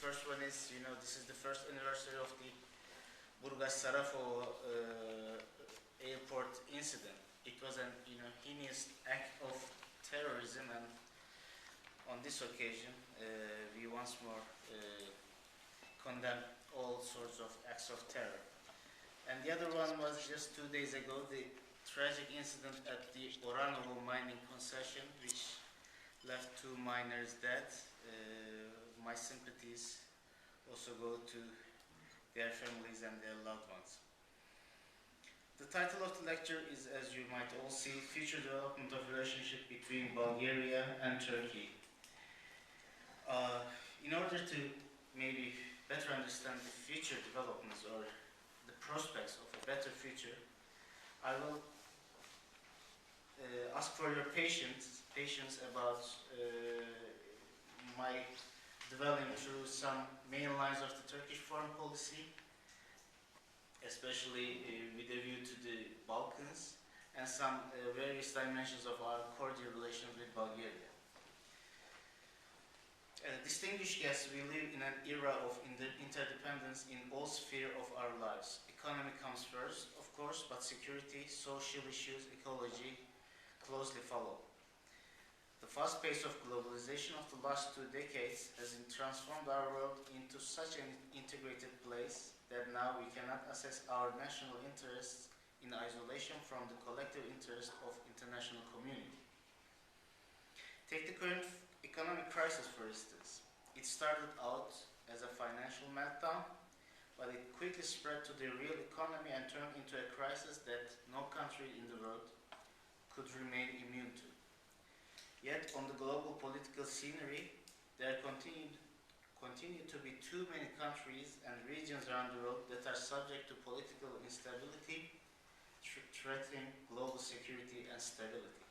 first one is, this is the first anniversary of the Burgas-Sarafo airport incident. It was an heinous act of terrorism, and on this occasion, we once more condemn all sorts of acts of terror. And the other one was just 2 days ago, the tragic incident at the Oranovo mining concession, which left 2 miners dead. My sympathies also go to their families and their loved ones. The title of the lecture is, as you might all see, Future Development of Relationship between Bulgaria and Turkey. In order to maybe better understand the future developments or the prospects of a better future, I will ask for your patience about my dwelling through some main lines of the Turkish foreign policy, especially with a view to the Balkans, and some various dimensions of our cordial relations with Bulgaria. Distinguished guests, we live in an era of interdependence in all spheres of our lives. Economy comes first, of course, but security, social issues, ecology closely follow. The fast pace of globalization of the last 2 decades has transformed our world into such an integrated place that now we cannot assess our national interests in isolation from the collective interest of international community. Take the current economic crisis, for instance. It started out as a financial meltdown, but it quickly spread to the real economy and turned into a crisis that no country in the world could remain immune to. Yet, on the global political scenery, there continue to be too many countries and regions around the world that are subject to political instability, threatening global security and stability.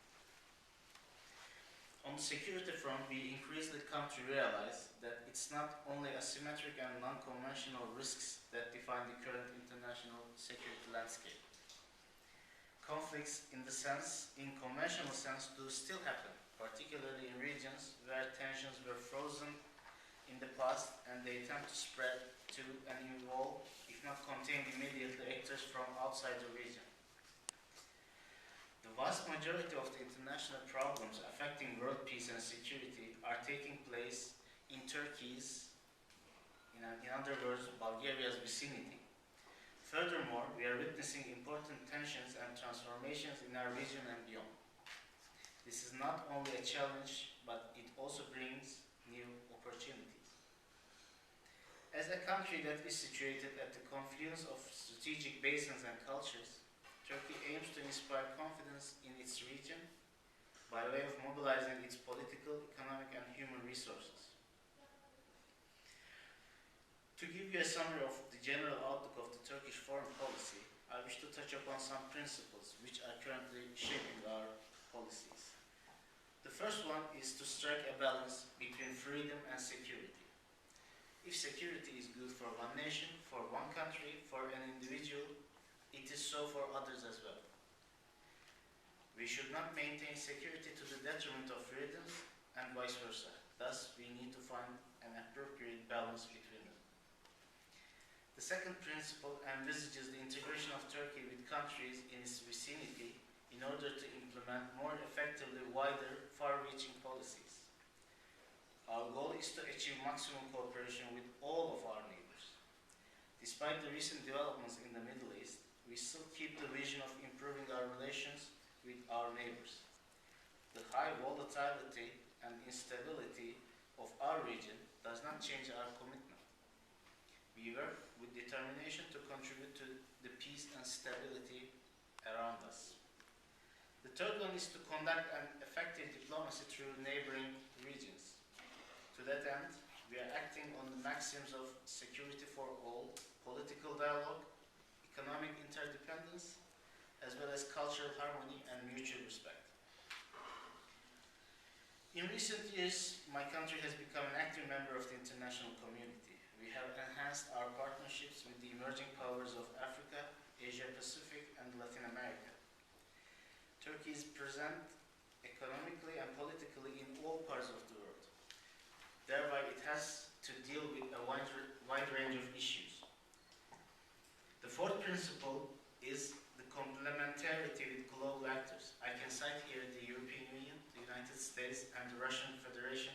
On the security front, we increasingly come to realize that it's not only asymmetric and non-conventional risks that define the current international security landscape. Conflicts in conventional sense do still happen, particularly in regions where tensions were frozen in the past and they tend to spread to and involve, if not contain immediately, actors from outside the region. The vast majority of the international problems affecting world peace and security are taking place in Turkey's, in other words, Bulgaria's vicinity. Furthermore, we are witnessing important tensions and transformations in our region and beyond. This is not only a challenge, but it also brings new opportunities. As a country that is situated at the confluence of strategic basins and cultures, Turkey aims to inspire confidence in its region by way of mobilizing its political, economic, and human resources. To give you a summary of the general outlook of the Turkish foreign policy, I wish to touch upon some principles which are currently shaping our policies. The first one is to strike a balance between freedom and security. If security is good for one nation, for one country, for an individual, it is so for others as well. We should not maintain security to the detriment of freedoms and vice versa. Thus, we need to find an appropriate balance between them. The second principle envisages the integration of Turkey with countries in its vicinity in order to implement more effectively wider, far-reaching policies. Our goal is to achieve maximum cooperation with all of our neighbors. Despite the recent developments in the Middle East, we still keep the vision of improving our relations with our neighbors. The high volatility and instability of our region does not change our commitment. We work with determination to contribute to the peace and stability around us. The third one is to conduct an effective diplomacy through neighboring regions. To that end, we are acting on the maxims of security for all, political dialogue, economic interdependence, as well as cultural harmony and mutual respect. In recent years, my country has become an active member of the international community. We have enhanced our partnerships with the emerging powers of Africa, Asia Pacific, and Latin America. Turkey is present economically and politically in all parts of the world. Thereby, it has to deal with a wide range of issues. The fourth principle is the complementarity with global actors. I can cite here the European Union, the United States, and the Russian Federation